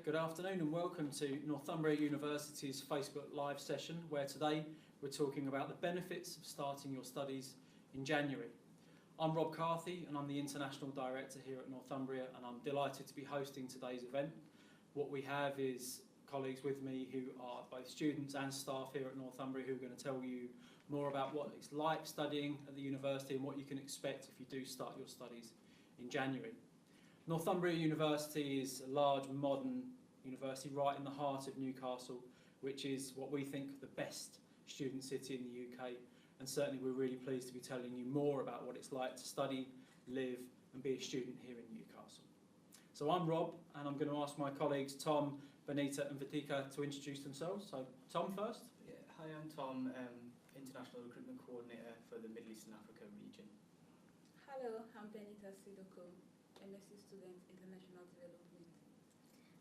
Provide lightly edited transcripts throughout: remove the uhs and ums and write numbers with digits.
good afternoon and welcome to Northumbria University's Facebook Live session, where today we're talking about the benefits of starting your studies in January. I'm Rob Carthy and I'm the International Director here at Northumbria, and I'm delighted to be hosting today's event. What we have is colleagues with me who are both students and staff here at Northumbria who are going to tell you more about what it's like studying at the university and what you can expect if you do start your studies in January. Northumbria University is a large modern university right in the heart of Newcastle, which is what we think the best student city in the UK, and certainly we're really pleased to be telling you more about what it's like to study, live and be a student here in Newcastle. So I'm Rob and I'm going to ask my colleagues Tom, Benita and Vitika to introduce themselves. So Tom first. Yeah, hi, I'm Tom, International Recruitment Coordinator for the Middle East and Africa region. Hello, I'm Benita Sidoko, MSc student, International Development.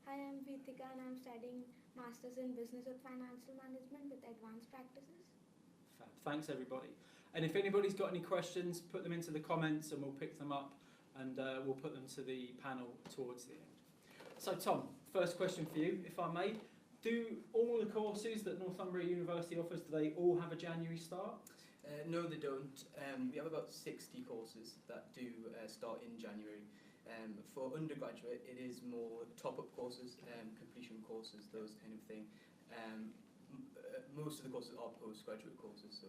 Hi, I'm Vitika and I'm studying Masters in Business with Financial Management with Advanced Practices. Fab. Thanks everybody. And if anybody's got any questions, put them into the comments and we'll pick them up and we'll put them to the panel towards the end. So Tom, first question for you, if I may. Do all the courses that Northumbria University offers, do they all have a January start? No, they don't. We have about 60 courses that do start in January. For undergraduate, it is more top-up courses, completion courses, those kind of thing. Most of the courses are postgraduate courses, so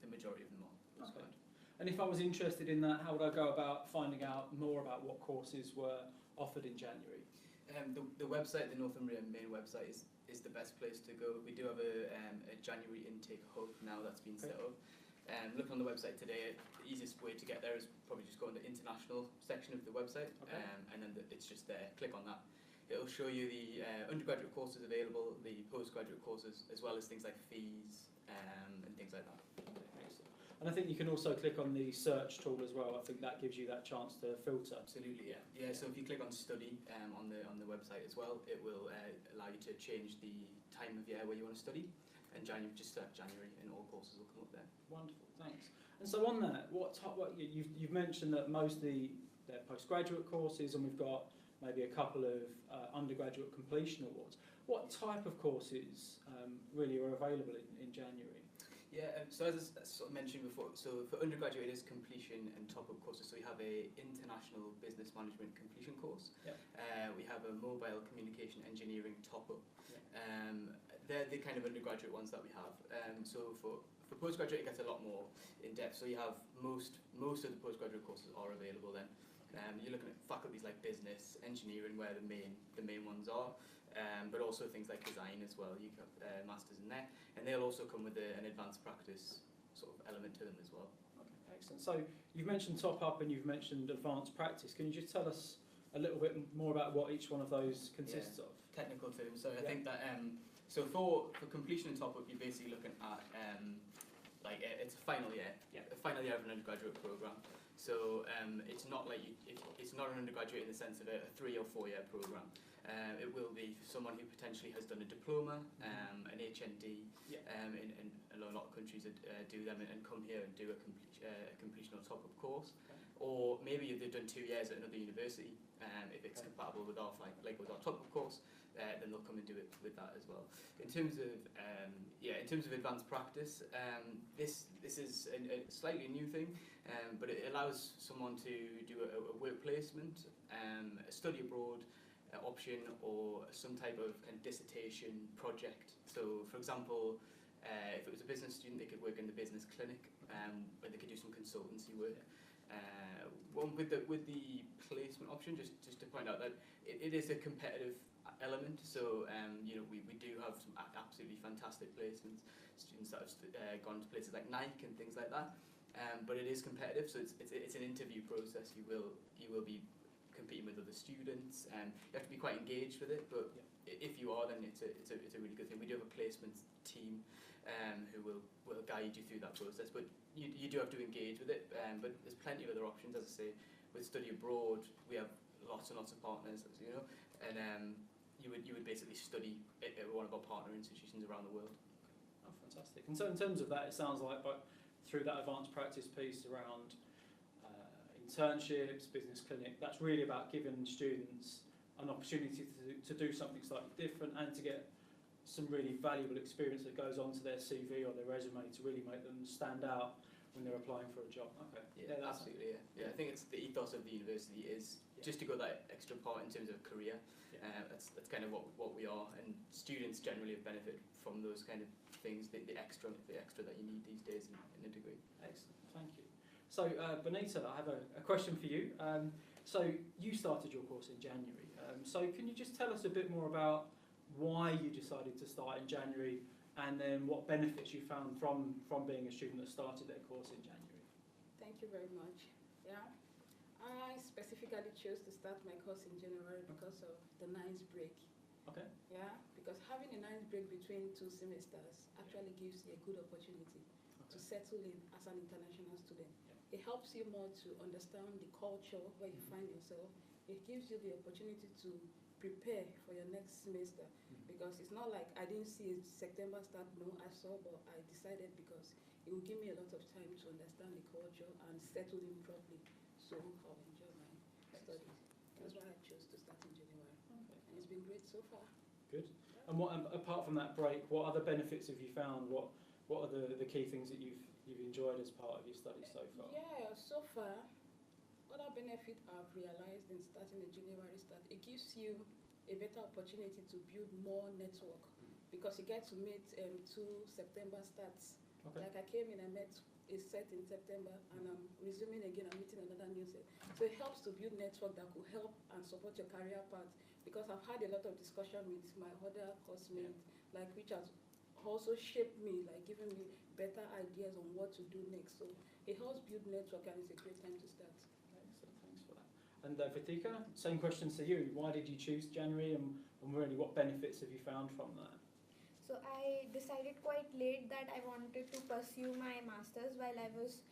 the majority of them are postgrad. Okay. And if I was interested in that, how would I go about finding out more about what courses were offered in January? The website, the Northumbria main website, is the best place to go. We do have a January intake hub now that's been set up. Looking on the website today, the easiest way to get there is probably just go on the international section of the website, okay. And then it's just there. Click on that. It'll show you the undergraduate courses available, the postgraduate courses, as well as things like fees and things like that. Excellent. And I think you can also click on the search tool as well. I think that gives you that chance to filter. Absolutely, yeah. Yeah. So if you click on study on the website as well, it will allow you to change the time of year where you want to study. And January, just January, and all courses will come up there. Wonderful, thanks. And so on that, you've mentioned that mostly they're postgraduate courses, and we've got maybe a couple of undergraduate completion awards. What type of courses really are available in January? Yeah, so as I sort of mentioned before, so for undergraduate it is completion and top-up courses. So we have a international business management completion course. Yep. We have a mobile communication engineering top-up. Yep. They're the kind of undergraduate ones that we have. So for postgraduate it gets a lot more in depth. So you have most of the postgraduate courses are available then. You're looking at faculties like business, engineering, where the main ones are. But also things like design as well. You have masters in there, and they'll also come with an advanced practice sort of element to them as well. Okay, excellent. So you've mentioned top up and you've mentioned advanced practice. Can you just tell us a little bit more about what each one of those consists of? Technical terms. So I think that so for completion and top up, you're basically looking at like it's a final year, a final year of an undergraduate program. So it's not like it's not an undergraduate in the sense of a 3 or 4 year program. It will be for someone who potentially has done a diploma, an HND, in a lot of countries do them and come here and do a completion or top-up course. Okay. Or maybe if they've done 2 years at another university, if it's compatible with our with our top-up course, then they'll come and do it with that as well. In terms of advanced practice, this is a slightly new thing, but it allows someone to do a work placement, a study abroad option, or some type of dissertation project. So for example, if it was a business student, they could work in the business clinic, where they could do some consultancy work. With the placement option, just to point out that it is a competitive element. So we do have some absolutely fantastic placements, students that have gone to places like Nike and things like that. But it is competitive, so it's an interview process. You will be competing with other students, and you have to be quite engaged with it. But if you are, then it's a really good thing. We do have a placement team who will guide you through that process. But you do have to engage with it. But there's plenty of other options, as I say. With study abroad, we have lots and lots of partners, as you know, and you would basically study at one of our partner institutions around the world. Oh, fantastic! And so in terms of that, it sounds like through that advanced practice piece around internships, business clinic, that's really about giving students an opportunity to do something slightly different and to get some really valuable experience that goes onto their CV or their resume to really make them stand out when they're applying for a job. Okay. Yeah, absolutely. Yeah, I think it's the ethos of the university is just to go that extra part in terms of career. That's kind of what we are, and students generally have benefited from those kind of things, the extra that you need these days in a degree. Excellent, thank you. So Benita, I have a question for you. So you started your course in January. So can you just tell us a bit more about why you decided to start in January, and then what benefits you found from being a student that started their course in January? Thank you very much. Yeah, I specifically chose to start my course in January because of the 9th break. Okay. Yeah, because having a 9th break between 2 semesters actually gives you a good opportunity to settle in as an international student. It helps you more to understand the culture where you find yourself. It gives you the opportunity to prepare for your next semester, because it's not like I didn't see a September start. No, I saw, but I decided because it will give me a lot of time to understand the culture and settle in properly, so I'll enjoy my studies. That's why I chose to start in January. Okay. And it's been great so far. Good. And what, apart from that break, what other benefits have you found? What are the key things that you've enjoyed as part of your studies so far? Yeah, so far, other benefit I've realized in starting a January start, it gives you a better opportunity to build more network, because you get to meet 2 September starts. Okay. Like I came in, I met a set in September, and I'm resuming again, I'm meeting another new set. So it helps to build network that could help and support your career path, because I've had a lot of discussion with my other coursemates, like which has also shaped me, like giving me better ideas on what to do next. So it helps build network, and it's a great time to start. Excellent, thanks for that. And Vitika, same question to you. Why did you choose January, and really what benefits have you found from that? So I decided quite late that I wanted to pursue my master's while I was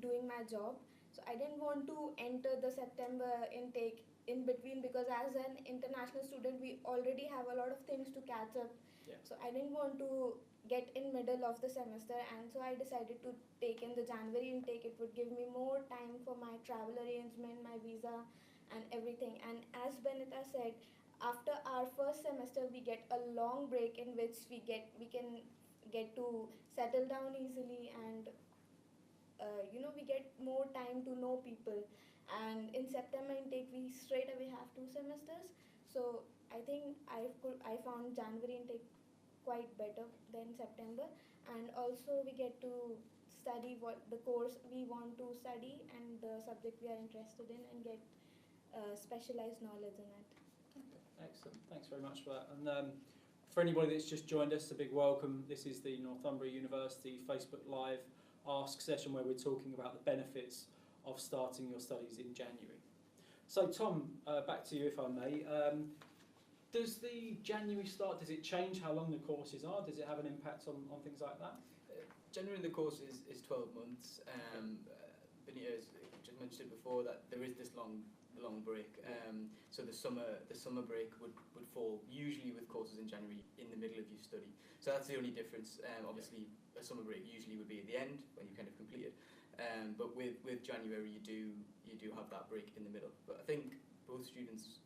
doing my job. So I didn't want to enter the September intake in between, because as an international student we already have a lot of things to catch up. Yeah. So I didn't want to get in middle of the semester, and so I decided to take in the January intake. It would give me more time for my travel arrangement, my visa and everything. And as Benita said, after our first semester we get a long break in which we can get to settle down easily, and we get more time to know people. And in September intake we straight away have 2 semesters, so I think I found January intake quite better than September. And also we get to study what the course we want to study and the subject we are interested in, and get specialized knowledge in it. Okay, excellent. Thanks very much for that. And for anybody that's just joined us, a big welcome. This is the Northumbria University Facebook Live Ask session, where we're talking about the benefits of starting your studies in January. So Tom, back to you if I may. Does the January start, does it change how long the courses are? Does it have an impact on things like that? Generally the course is 12 months. Benita just mentioned it before, that there is this long break. So the summer break would fall usually with courses in January in the middle of your study. So that's the only difference. Obviously a summer break usually would be at the end when you kind of complete it. But with January you do have that break in the middle. But I think both students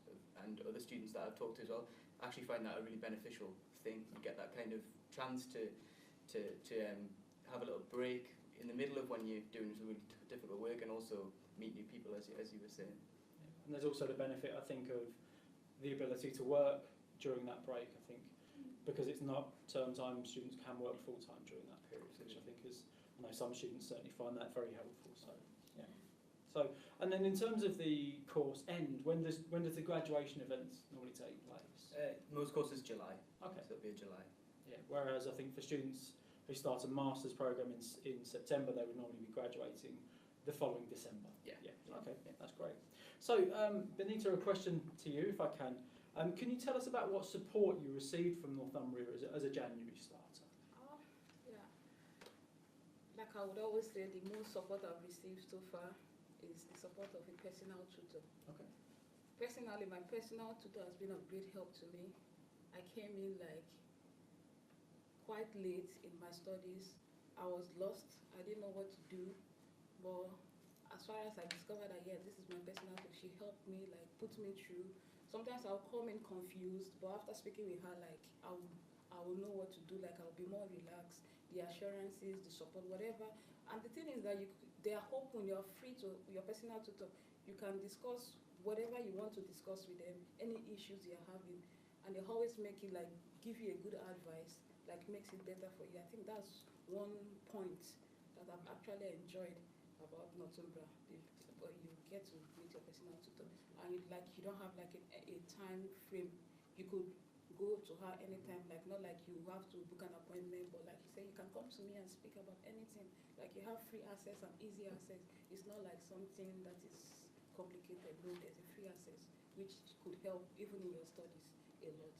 and other students that I've talked to as well actually find that a really beneficial thing. You get that kind of chance to have a little break in the middle of when you're doing some really difficult work, and also meet new people, as you were saying. Yeah. And there's also the benefit, I think, of the ability to work during that break, I think, because it's not term time, students can work full time during that period, which I think is, I know some students certainly find that very helpful. So, yeah. So, and then in terms of the course end, when does the graduation events normally take place? Most courses July. Okay. So it'll be July. Yeah. Whereas I think for students who start a master's program in September, they would normally be graduating the following December. Yeah. Yeah. Okay. Yeah, that's great. So, Benita, a question to you, if I can. Can you tell us about what support you received from Northumbria as a January starter? Yeah. Like I would always say, the most support I've received so far is the support of a personal tutor. Okay. Personally, my personal tutor has been of great help to me. I came in quite late in my studies. I was lost. I didn't know what to do. But as far as I discovered that, yeah, this is my personal thing, she helped me, like, put me through. Sometimes I'll come in confused, but after speaking with her, like, I will know what to do, like, I'll be more relaxed, the assurances, the support, whatever. And the thing is that they are open, you're free to, your personal tutor, you can discuss whatever you want to discuss with them, any issues you're having, and they always make it, like, give you a good advice, like, makes it better for you. I think that's one point that I've actually enjoyed about Northumbria. You get to meet your personal tutor, and you don't have like a time frame. You could go to her anytime, like not like you have to book an appointment, but like you say, you can come to me and speak about anything. Like you have free access and easy access. It's not like something that is complicated. No, there's a free access which could help even in your studies a lot.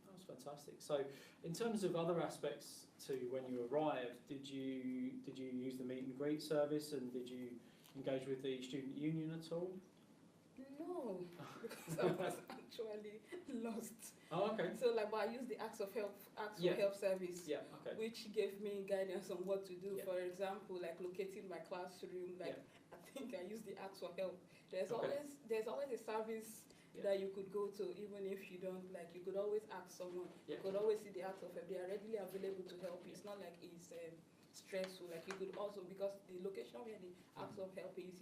That's fantastic. So, in terms of other aspects to when you arrived, did you use the meet and greet service, and did you engage with the student union at all? No, because I was actually lost. Oh, okay. So like, but I used the Acts for Help service, Yeah. Okay. which gave me guidance on what to do. Yeah. For example, like locating my classroom. Like I think I used the Acts for Help. There's always a service that you could go to, even if you don't like. You could always ask someone. Yeah. You could always see the Acts of Help. They are readily available to help you. It's not like it's stressful. Like you could also, because the location where the Acts of Help is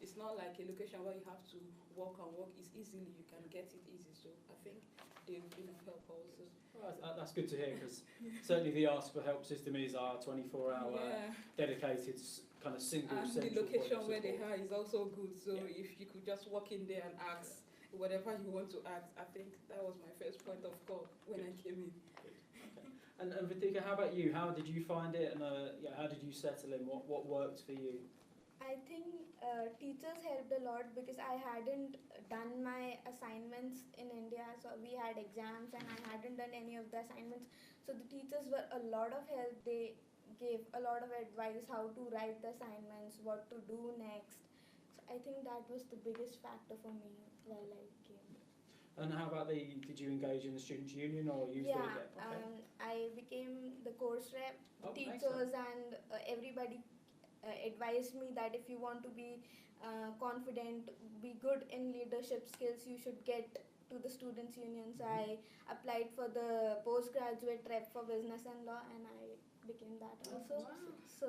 it's not like a location where you have to walk. It's easily, you can get it easy. So I think they've been of help also. Well, that's good to hear, because certainly the Ask for Help system is our 24-hour dedicated kind of single and central the location point of where they support. are is also good. So Yeah. if you could just walk in there and ask whatever you want to ask, I think that was my first point of call when I came in. And Vitika, how about you? How did you find it, and how did you settle in? What worked for you? I think teachers helped a lot because I hadn't done my assignments in India, so we had exams and I hadn't done any of the assignments. So the teachers were a lot of help. They gave a lot of advice how to write the assignments, what to do next. So I think that was the biggest factor for me while I came. And how about did you engage in the Students' Union or use the... I became the course rep. Oh, Teachers and everybody advised me that if you want to be confident, be good in leadership skills, you should get to the Students' Union. So I applied for the Postgraduate rep for business and law, and I became that also. Wow. So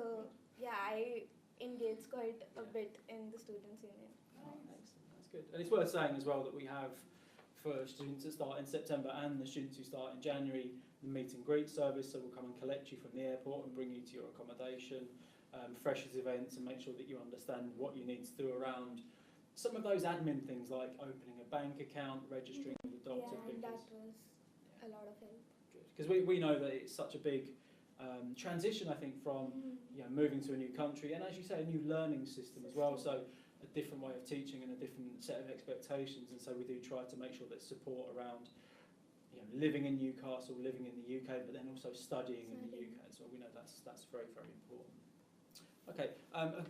yeah, I engaged quite a bit in the Students' Union. Oh, excellent. That's good. And it's worth saying as well that we have, for students that start in September and the students who start in January, the meet and greet service. So we'll come and collect you from the airport and bring you to your accommodation, freshers events, and make sure that you understand what you need to do around some of those admin things like opening a bank account, registering with the doctor. Yeah, and that was a lot of help. Because we know that it's such a big transition, I think, from moving to a new country, and as you say, a new learning system as well. So a different way of teaching and a different set of expectations, and so we do try to make sure there's support around living in Newcastle, living in the UK, but then also studying in the UK. So we know that's very, very important. Okay,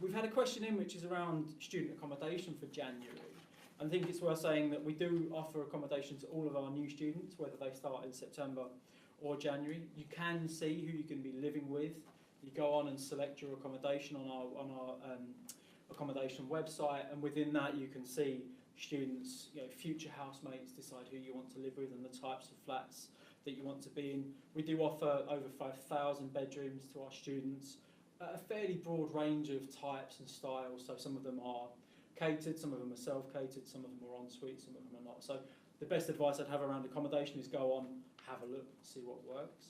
we've had a question in which is around student accommodation for January. I think it's worth saying that we do offer accommodation to all of our new students, whether they start in September or January. You can see who you can be living with. You go on and select your accommodation on our accommodation website, and within that you can see students, future housemates, decide who you want to live with and the types of flats that you want to be in. We do offer over 5,000 bedrooms to our students, a fairly broad range of types and styles. So some of them are catered, some of them are self-catered, some of them are en-suite, some of them are not. So the best advice I'd have around accommodation is go on, have a look, see what works.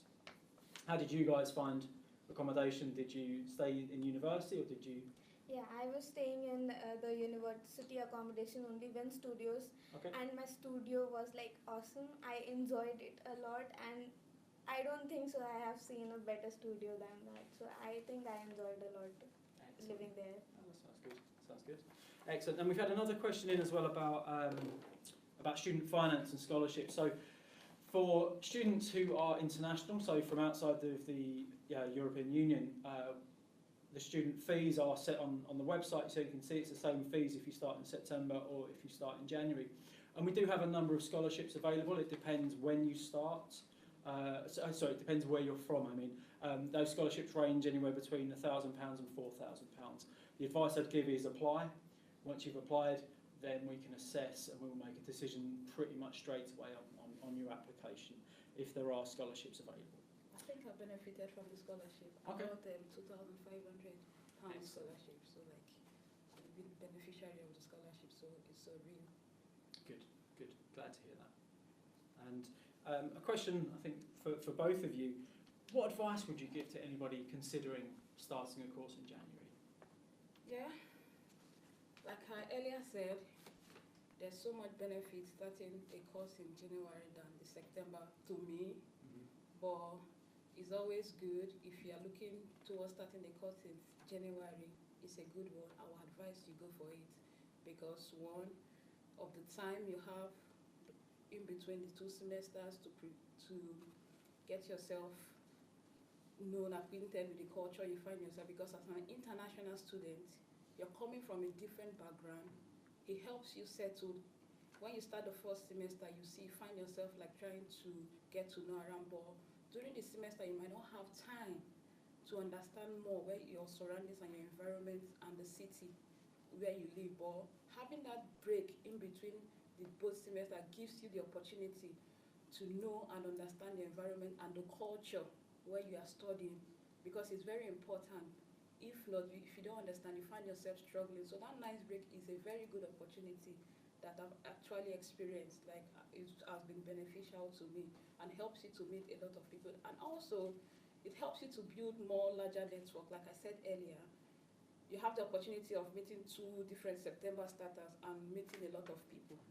How did you guys find accommodation? Did you stay in university or did you... Yeah, I was staying in the university accommodation only, Win Studios, and my studio was like awesome. I enjoyed it a lot, and I don't think so I have seen a better studio than that. So I think I enjoyed a lot living there. Oh, that sounds good. Sounds good. Excellent. And we've had another question in as well about student finance and scholarship. So for students who are international, so from outside of the European Union, the student fees are set on the website, so you can see it's the same fees if you start in September or if you start in January. And we do have a number of scholarships available. It depends when you start. It depends where you're from. Those scholarships range anywhere between £1,000 and £4,000. the advice I'd give is apply. Once you've applied, then we can assess and we'll make a decision pretty much straight away on your application if there are scholarships available. I think I benefited from the scholarship. Okay. I got £2,500 scholarship, so like I've been beneficiary of the scholarship, so it's a real. Good, glad to hear that. And a question, I think, for both of you, what advice would you give to anybody considering starting a course in January? Yeah, like I earlier said, there's so much benefit starting a course in January than the September to me, but it's always good if you are looking towards starting a course in January. It's a good one. I would advise you go for it because one of the time you have in between the two semesters to get yourself known, acquainted with the culture you find yourself, because as an international student, you're coming from a different background. It helps you settle. When you start the first semester, you find yourself like trying to get to know around, but during the semester, you might not have time to understand more where your surroundings and your environment and the city where you live. But having that break in between the both semester gives you the opportunity to know and understand the environment and the culture where you are studying, because it's very important. If not, if you don't understand, you find yourself struggling. So that nice break is a very good opportunity that I've actually experienced. Like, it has been beneficial to me and helps you to meet a lot of people. And also, it helps you to build more larger network. Like I said earlier, you have the opportunity of meeting 2 different September starters and meeting a lot of people,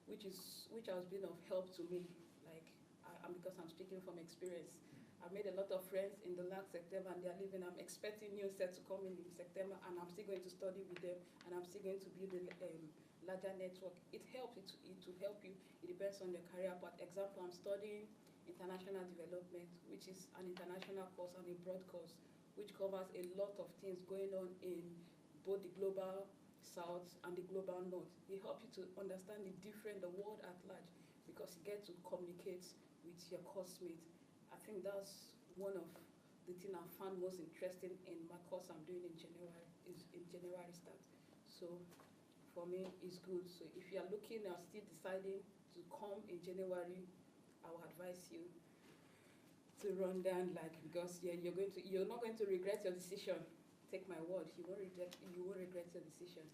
which has been of help to me. Like, because I'm speaking from experience. I made a lot of friends in the last September and they're leaving. I'm expecting new sets to come in September and I'm still going to study with them and I'm still going to build a larger network. It helps, it will help you. It depends on your career path. Example, I'm studying international development, which is an international course and a broad course, which covers a lot of things going on in both the global south and the global north. It helps you to understand the world at large, because you get to communicate with your coursemates. I think that's one of the things I found most interesting in my course I'm doing in January, is in January start. So for me, it's good. So if you are looking or still deciding to come in January, I would advise you to run down, like, because you're not going to regret your decision. Take my word, you won't regret your decision.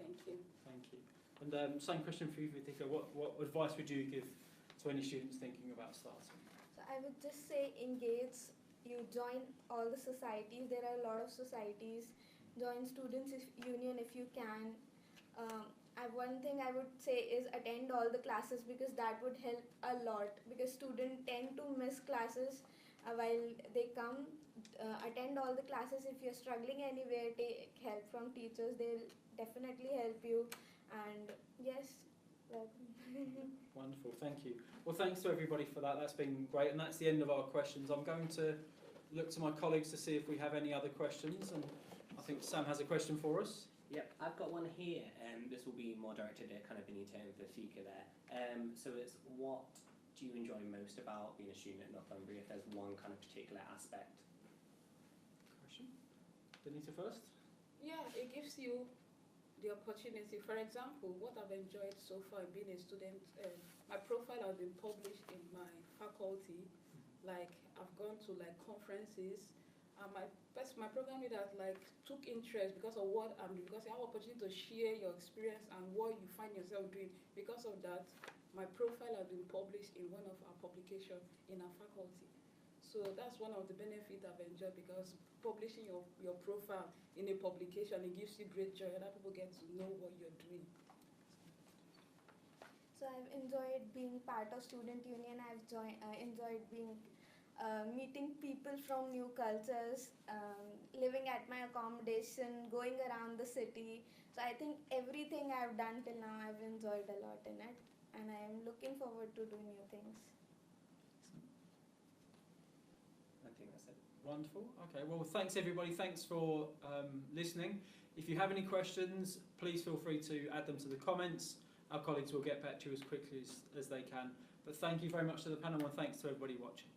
Thank you. Thank you. And same question for you, Vitika. What advice would you give to any students thinking about starting? So I would just say engage. You join all the societies. There are a lot of societies. Join students' union if you can. One thing I would say is attend all the classes, because that would help a lot, because students tend to miss classes while they come. Attend all the classes. If you're struggling anywhere, take help from teachers. They'll definitely help you. And yes, Wonderful, thank you. Well, thanks to everybody for that. That's been great, and that's the end of our questions. I'm going to look to my colleagues to see if we have any other questions, and I think Sam has a question for us. Yep, I've got one here, and this will be more directed at kind of Benita and Vitika there. So it's, what do you enjoy most about being a student at Northumbria, if there's one kind of particular aspect? Question? Benita first? Yeah, it gives you the opportunity. For example, what I've enjoyed so far being a student, my profile has been published in my faculty. Like, I've gone to like conferences. My program leader like took interest because of what I'm doing, because you have opportunity to share your experience and what you find yourself doing. Because of that, my profile has been published in one of our publications in our faculty. So that's one of the benefits I've enjoyed, because publishing your profile in a publication, it gives you great joy. Other people get to know what you're doing. So I've enjoyed being part of student union. I've enjoyed being meeting people from new cultures, living at my accommodation, going around the city. So I think everything I've done till now, I've enjoyed a lot in it, and I am looking forward to do new things. I think that's it. Wonderful. Okay, well, thanks everybody. Thanks for listening. If you have any questions, please feel free to add them to the comments. Our colleagues will get back to you as quickly as they can. But thank you very much to the panel, and thanks to everybody watching.